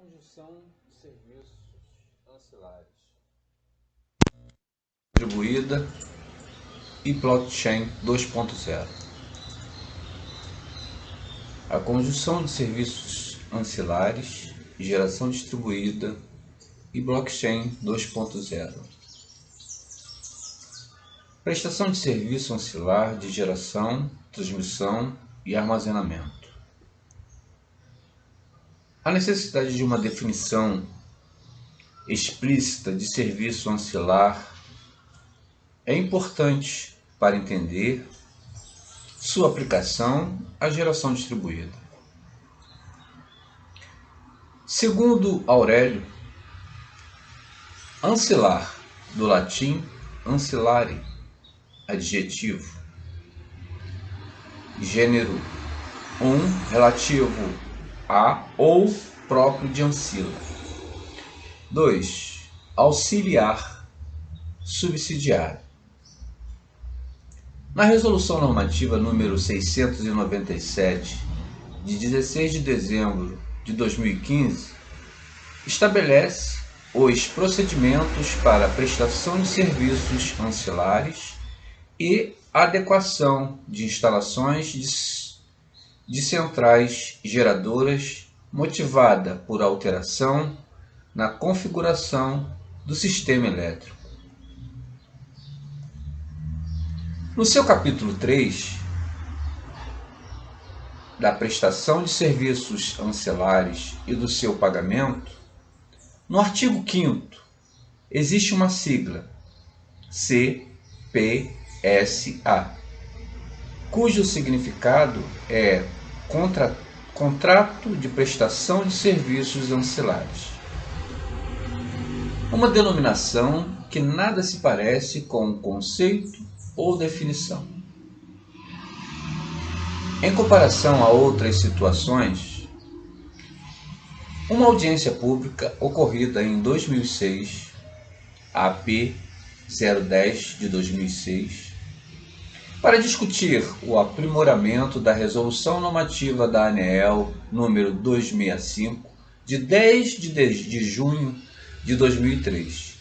conjunção de serviços ancilares distribuída e blockchain 2.0. A conjunção de serviços ancilares, geração distribuída e blockchain 2.0. Prestação de serviço ancilar de geração, transmissão e armazenamento. A necessidade de uma definição explícita de serviço ancilar é importante para entender sua aplicação à geração distribuída. Segundo Aurélio, ancilar, do latim ancillare, adjetivo, gênero relativo a ou próprio de ancila. 2. Auxiliar, subsidiário. Na Resolução Normativa número 697, de 16 de dezembro de 2015, estabelece os procedimentos para a prestação de serviços ancilares e adequação de instalações de centrais geradoras motivada por alteração na configuração do sistema elétrico. No seu capítulo 3, da prestação de serviços ancilares e do seu pagamento, no artigo 5º, existe uma sigla, CPSA, cujo significado é Contrato de Prestação de Serviços Ancilares. Uma denominação que nada se parece com um conceito ou definição. Em comparação a outras situações, uma audiência pública ocorrida em 2006, AP 010 de 2006, para discutir o aprimoramento da Resolução Normativa da ANEEL número 265, de 10 de junho de 2003,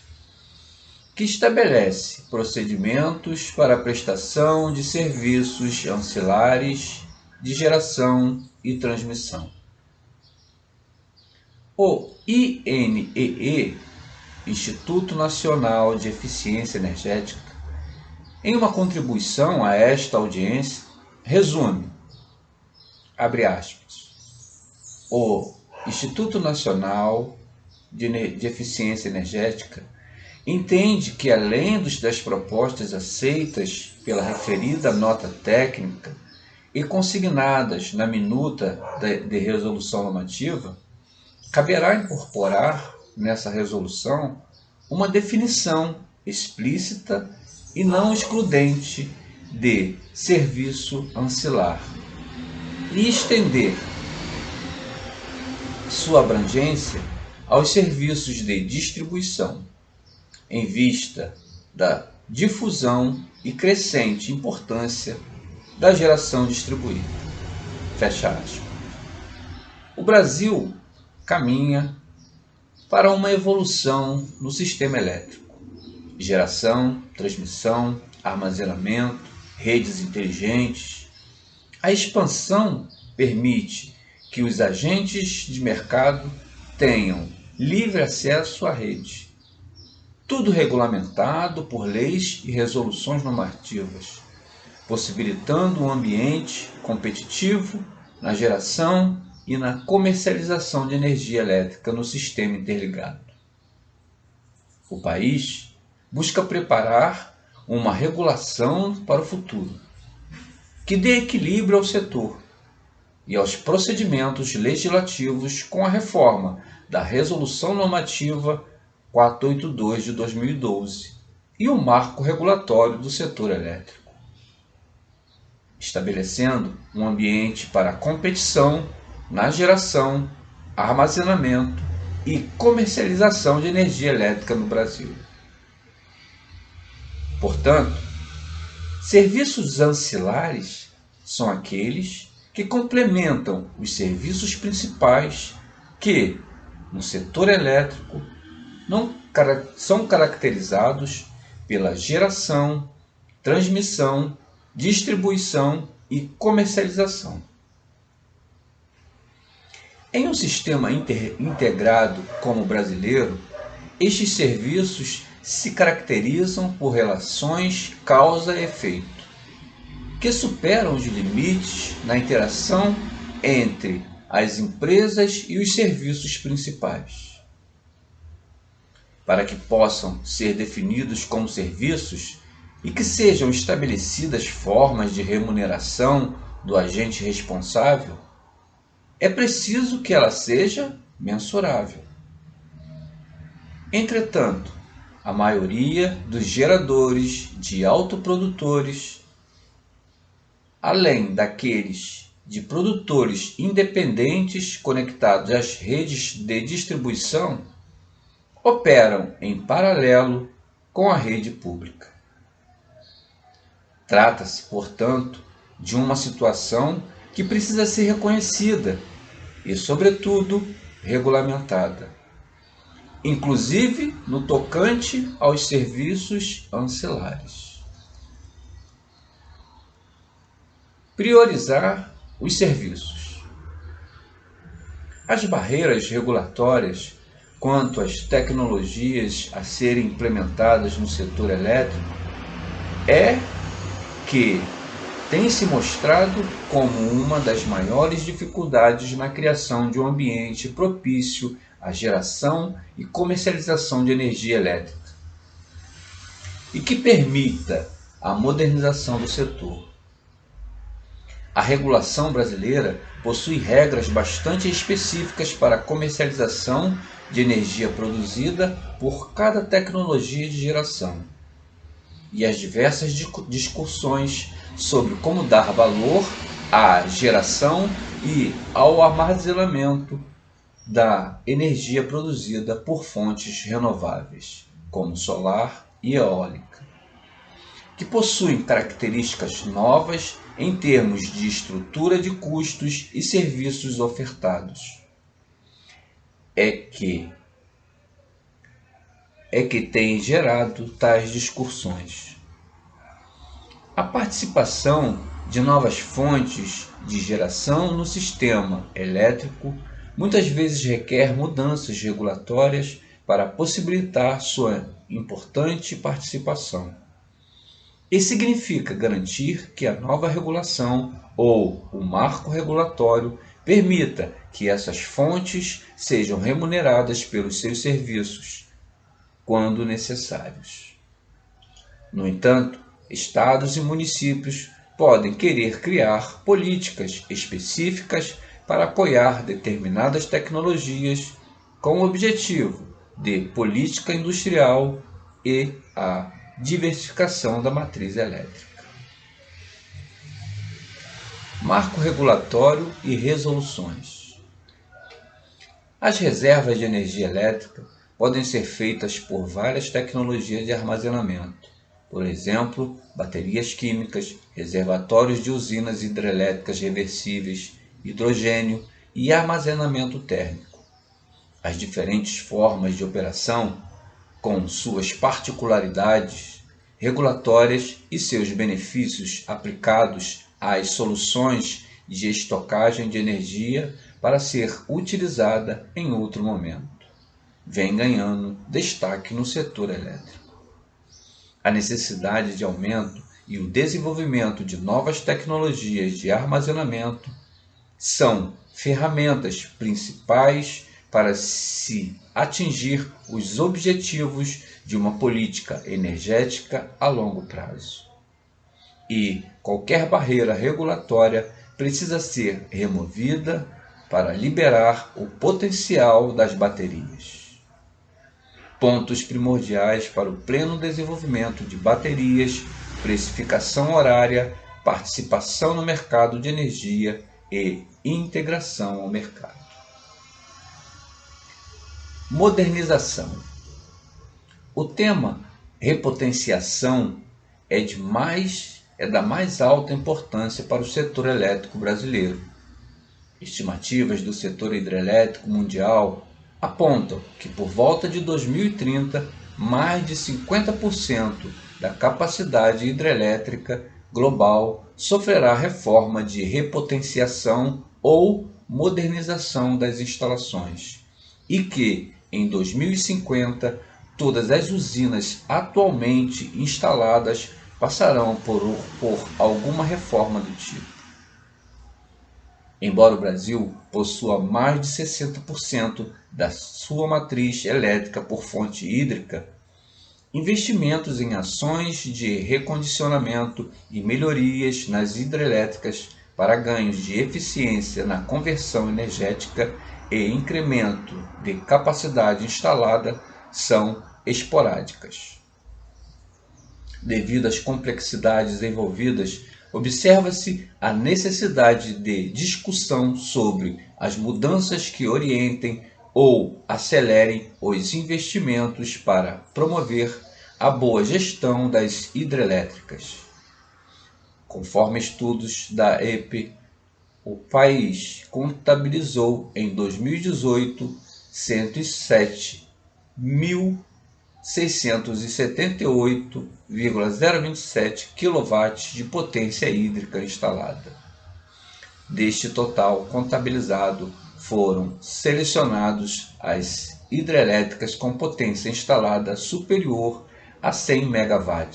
que estabelece procedimentos para a prestação de serviços ancilares de geração e transmissão. O INEE, Instituto Nacional de Eficiência Energética, em uma contribuição a esta audiência, resume, abre aspas, o Instituto Nacional de Eficiência Energética entende que, além das propostas aceitas pela referida nota técnica e consignadas na minuta de resolução normativa, caberá incorporar nessa resolução uma definição explícita e não excludente de serviço ancilar e estender sua abrangência aos serviços de distribuição, em vista da difusão e crescente importância da geração distribuída. Fecha aspas. O Brasil caminha para uma evolução no sistema elétrico. Geração, transmissão, armazenamento, redes inteligentes. A expansão permite que os agentes de mercado tenham livre acesso à rede. Tudo regulamentado por leis e resoluções normativas, possibilitando um ambiente competitivo na geração e na comercialização de energia elétrica no sistema interligado. O país busca preparar uma regulação para o futuro, que dê equilíbrio ao setor e aos procedimentos legislativos com a reforma da Resolução Normativa 482 de 2012 e o marco regulatório do setor elétrico, estabelecendo um ambiente para a competição na geração, armazenamento e comercialização de energia elétrica no Brasil. Portanto, serviços ancilares são aqueles que complementam os serviços principais que, no setor elétrico são caracterizados pela geração, transmissão, distribuição e comercialização. Em um sistema integrado como o brasileiro, estes serviços se caracterizam por relações causa-efeito, que superam os limites na interação entre as empresas e os serviços principais. Para que possam ser definidos como serviços e que sejam estabelecidas formas de remuneração do agente responsável, é preciso que ela seja mensurável. Entretanto, a maioria dos geradores de autoprodutores, além daqueles de produtores independentes conectados às redes de distribuição, operam em paralelo com a rede pública. Trata-se, portanto, de uma situação que precisa ser reconhecida e, sobretudo, regulamentada, inclusive no tocante aos serviços ancilares. Priorizar os serviços. As barreiras regulatórias quanto às tecnologias a serem implementadas no setor elétrico tem se mostrado como uma das maiores dificuldades na criação de um ambiente propício à geração e comercialização de energia elétrica e que permita a modernização do setor. A regulação brasileira possui regras bastante específicas para a comercialização de energia produzida por cada tecnologia de geração, e as diversas discussões sobre como dar valor à geração e ao armazenamento da energia produzida por fontes renováveis, como solar e eólica, que possuem características novas em termos de estrutura de custos e serviços ofertados. É que tem gerado tais discussões. A participação de novas fontes de geração no sistema elétrico muitas vezes requer mudanças regulatórias para possibilitar sua importante participação. Isso significa garantir que a nova regulação ou o marco regulatório permita que essas fontes sejam remuneradas pelos seus serviços, quando necessários. No entanto, estados e municípios podem querer criar políticas específicas para apoiar determinadas tecnologias com o objetivo de política industrial e a diversificação da matriz elétrica. Marco regulatório e resoluções. As reservas de energia elétrica podem ser feitas por várias tecnologias de armazenamento, por exemplo, baterias químicas, reservatórios de usinas hidrelétricas reversíveis, hidrogênio e armazenamento térmico. As diferentes formas de operação, com suas particularidades regulatórias e seus benefícios aplicados às soluções de estocagem de energia para ser utilizada em outro momento, vem ganhando destaque no setor elétrico. A necessidade de aumento e o desenvolvimento de novas tecnologias de armazenamento são ferramentas principais para se atingir os objetivos de uma política energética a longo prazo. E qualquer barreira regulatória precisa ser removida para liberar o potencial das baterias. Pontos primordiais para o pleno desenvolvimento de baterias, precificação horária, participação no mercado de energia e integração ao mercado. Modernização. O tema repotenciação é da mais alta importância para o setor elétrico brasileiro. Estimativas do setor hidrelétrico mundial apontam que por volta de 2030, mais de 50% da capacidade hidrelétrica global sofrerá reforma de repotenciação ou modernização das instalações, e que, em 2050, todas as usinas atualmente instaladas passarão por alguma reforma do tipo. Embora o Brasil possua mais de 60% da sua matriz elétrica por fonte hídrica, investimentos em ações de recondicionamento e melhorias nas hidrelétricas para ganhos de eficiência na conversão energética e incremento de capacidade instalada são esporádicas. Devido às complexidades envolvidas, observa-se a necessidade de discussão sobre as mudanças que orientem ou acelerem os investimentos para promover a boa gestão das hidrelétricas. Conforme estudos da EPE, o país contabilizou em 2018 107.678,027 kW de potência hídrica instalada. Deste total contabilizado, foram selecionados as hidrelétricas com potência instalada superior a 100 MW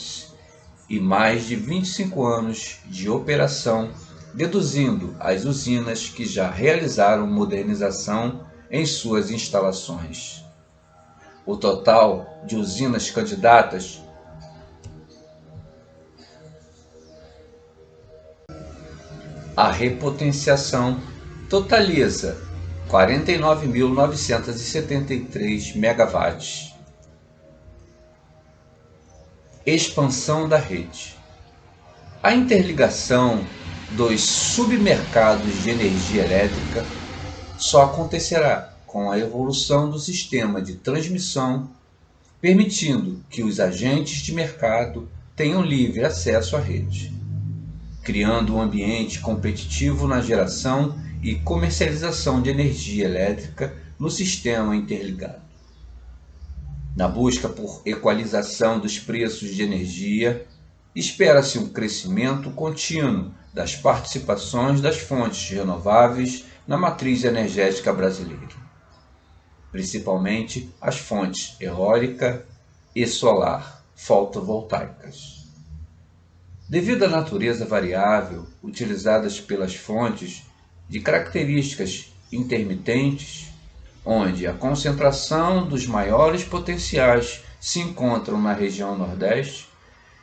e mais de 25 anos de operação, deduzindo as usinas que já realizaram modernização em suas instalações. O total de usinas candidatas à repotenciação totaliza 49.973 MW. Expansão da rede. A interligação dos submercados de energia elétrica só acontecerá com a evolução do sistema de transmissão, permitindo que os agentes de mercado tenham livre acesso à rede, criando um ambiente competitivo na geração e comercialização de energia elétrica no sistema interligado. Na busca por equalização dos preços de energia, espera-se um crescimento contínuo das participações das fontes renováveis na matriz energética brasileira, principalmente as fontes eólica e solar fotovoltaicas. Devido à natureza variável utilizadas pelas fontes de características intermitentes, onde a concentração dos maiores potenciais se encontram na região Nordeste,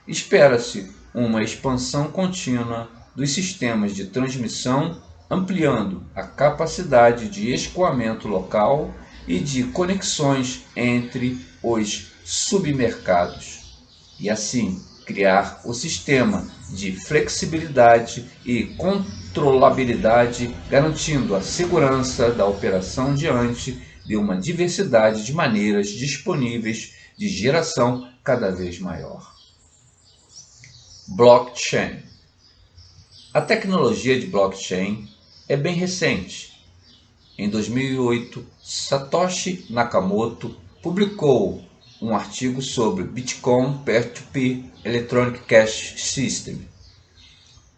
espera-se uma expansão contínua dos sistemas de transmissão, ampliando a capacidade de escoamento local e de conexões entre os submercados, e assim criar o sistema de flexibilidade e controlabilidade, garantindo a segurança da operação diante de uma diversidade de maneiras disponíveis de geração cada vez maior. Blockchain. A tecnologia de blockchain é bem recente. Em 2008, Satoshi Nakamoto publicou um artigo sobre Bitcoin Peer-to-Peer Electronic Cash System,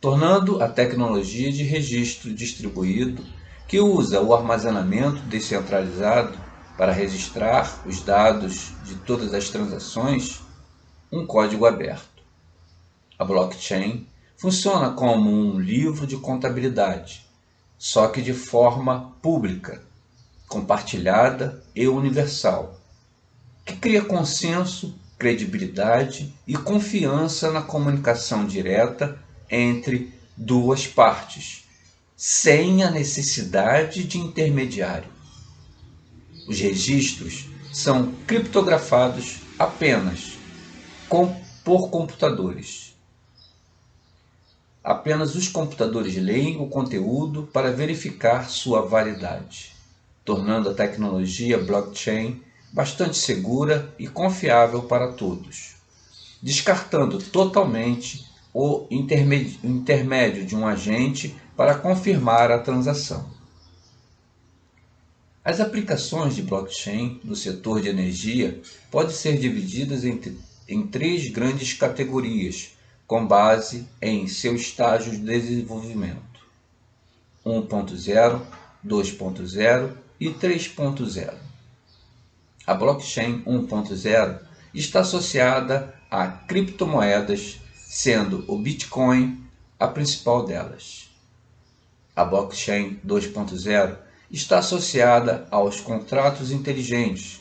tornando a tecnologia de registro distribuído, que usa o armazenamento descentralizado para registrar os dados de todas as transações, um código aberto. A blockchain funciona como um livro de contabilidade, só que de forma pública, compartilhada e universal, que cria consenso, credibilidade e confiança na comunicação direta entre duas partes, sem a necessidade de intermediário. Os registros são criptografados apenas por computadores. Apenas os computadores leem o conteúdo para verificar sua validade, tornando a tecnologia blockchain bastante segura e confiável para todos, descartando totalmente o intermédio de um agente para confirmar a transação. As aplicações de blockchain no setor de energia podem ser divididas em três grandes categorias, com base em seu estágio de desenvolvimento: 1.0, 2.0 e 3.0. A blockchain 1.0 está associada a criptomoedas, sendo o Bitcoin a principal delas. A blockchain 2.0 está associada aos contratos inteligentes,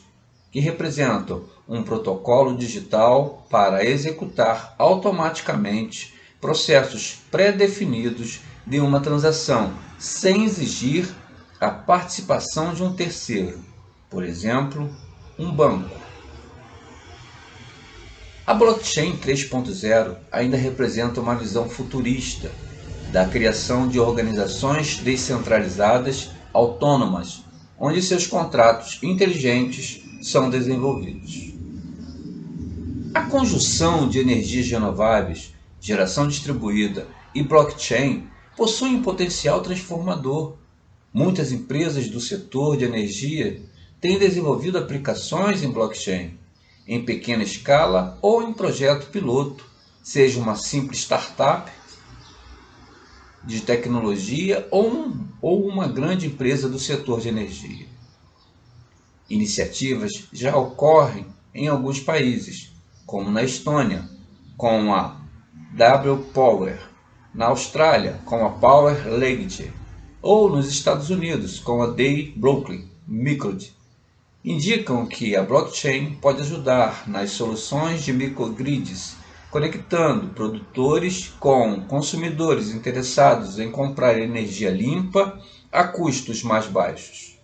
que representam um protocolo digital para executar automaticamente processos pré-definidos de uma transação, sem exigir a participação de um terceiro, por exemplo, um banco. A blockchain 3.0 ainda representa uma visão futurista da criação de organizações descentralizadas autônomas, onde seus contratos inteligentes são desenvolvidos. A conjunção de energias renováveis, geração distribuída e blockchain possui um potencial transformador. Muitas empresas do setor de energia têm desenvolvido aplicações em blockchain, em pequena escala ou em projeto piloto, seja uma simples startup de tecnologia ou uma grande empresa do setor de energia. Iniciativas já ocorrem em alguns países, como na Estônia, com a W-Power, na Austrália, com a Power Legged, ou nos Estados Unidos, com a Dell Brooklyn Microgrid, indicam que a blockchain pode ajudar nas soluções de microgrids, conectando produtores com consumidores interessados em comprar energia limpa a custos mais baixos.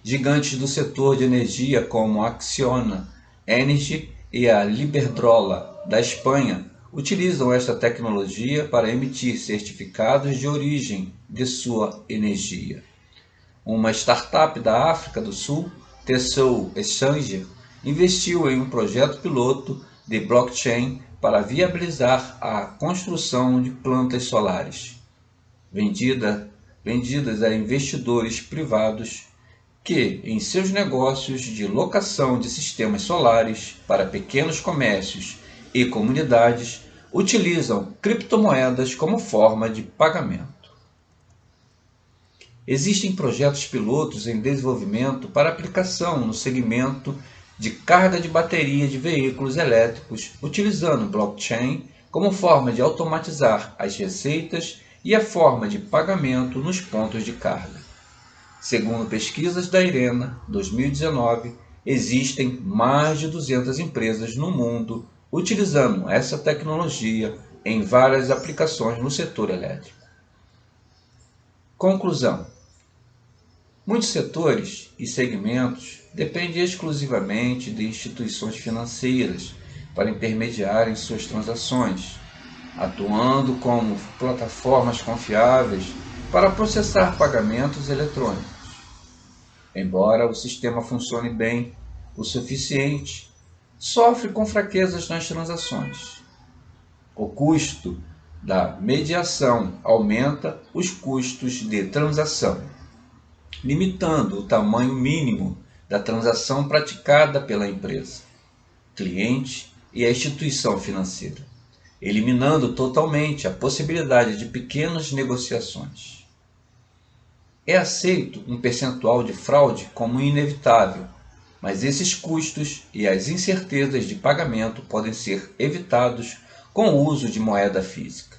Gigantes do setor de energia como a Acciona Energy e a Iberdrola da Espanha utilizam esta tecnologia para emitir certificados de origem de sua energia. Uma startup da África do Sul, Tessou Exchange, investiu em um projeto piloto de blockchain para viabilizar a construção de plantas solares, vendidas a investidores privados que, em seus negócios de locação de sistemas solares para pequenos comércios e comunidades, utilizam criptomoedas como forma de pagamento. Existem projetos pilotos em desenvolvimento para aplicação no segmento de carga de bateria de veículos elétricos, utilizando blockchain como forma de automatizar as receitas e a forma de pagamento nos pontos de carga. Segundo pesquisas da IRENA 2019, existem mais de 200 empresas no mundo utilizando essa tecnologia em várias aplicações no setor elétrico. Conclusão: muitos setores e segmentos dependem exclusivamente de instituições financeiras para intermediarem suas transações, atuando como plataformas confiáveis para processar pagamentos eletrônicos. Embora o sistema funcione bem o suficiente, sofre com fraquezas nas transações. O custo da mediação aumenta os custos de transação, limitando o tamanho mínimo da transação praticada pela empresa, cliente e a instituição financeira, eliminando totalmente a possibilidade de pequenas negociações. É aceito um percentual de fraude como inevitável, mas esses custos e as incertezas de pagamento podem ser evitados com o uso de moeda física.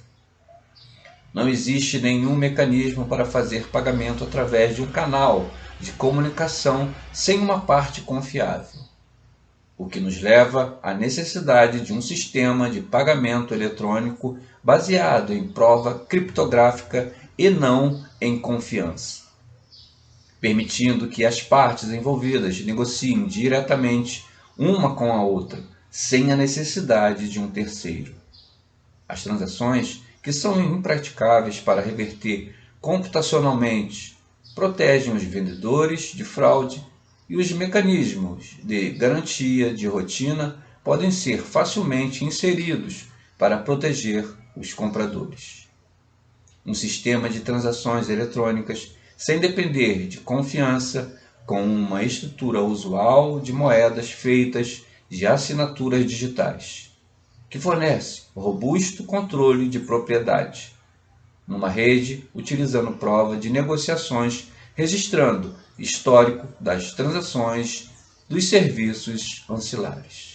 Não existe nenhum mecanismo para fazer pagamento através de um canal de comunicação sem uma parte confiável, o que nos leva à necessidade de um sistema de pagamento eletrônico baseado em prova criptográfica e não em confiança, permitindo que as partes envolvidas negociem diretamente uma com a outra, sem a necessidade de um terceiro. As transações que são impraticáveis para reverter computacionalmente protegem os vendedores de fraude e os mecanismos de garantia de rotina podem ser facilmente inseridos para proteger os compradores. Um sistema de transações eletrônicas sem depender de confiança, com uma estrutura usual de moedas feitas de assinaturas digitais, que fornece robusto controle de propriedade, numa rede utilizando prova de negociações, registrando histórico das transações dos serviços ancilares.